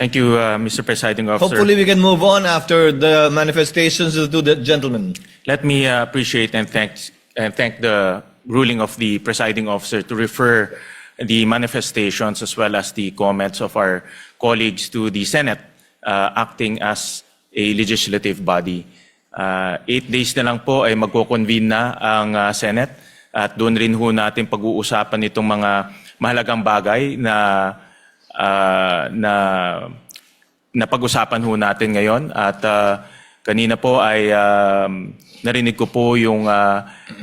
Thank you, Mr. Presiding Officer. Hopefully we can move on after the manifestations of the gentlemen. Let me appreciate and thank the ruling of the Presiding Officer to refer the manifestations as well as the comments of our colleagues to the Senate acting as a legislative body. 8 days na lang po ay magko-convene na ang Senate at doon rin ho natin pag-uusapan itong mga mahalagang bagay na pag-usapan ho natin ngayon. At kanina po ay narinig ko po yung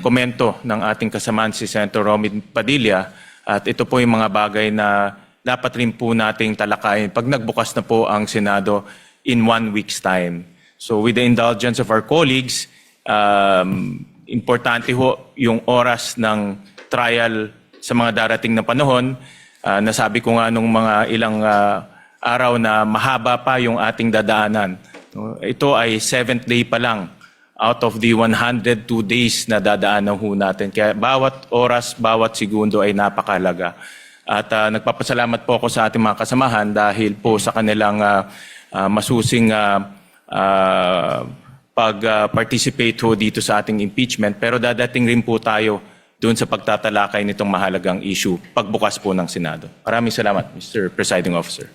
komento ng ating kasamaan si Senator Robin Padilla at ito po yung mga bagay na dapat rin po nating talakayin pag nagbukas na po ang Senado in 1 week's time. So with the indulgence of our colleagues, importante ho yung oras ng trial sa mga darating na panahon. Nasabi ko nga nung mga ilang araw na mahaba pa yung ating dadaanan. Ito ay 7th day pa lang out of the 102 days na dadaanan ho natin. Kaya bawat oras, bawat segundo ay napakalaga. At nagpapasalamat po ako sa ating mga kasamahan dahil po sa kanilang masusing pag-participate ho dito sa ating impeachment. Pero dadating rin po tayo doon sa pagtatalakay nitong mahalagang issue pagbukas po ng Senado. Maraming salamat, Mr. Presiding Officer.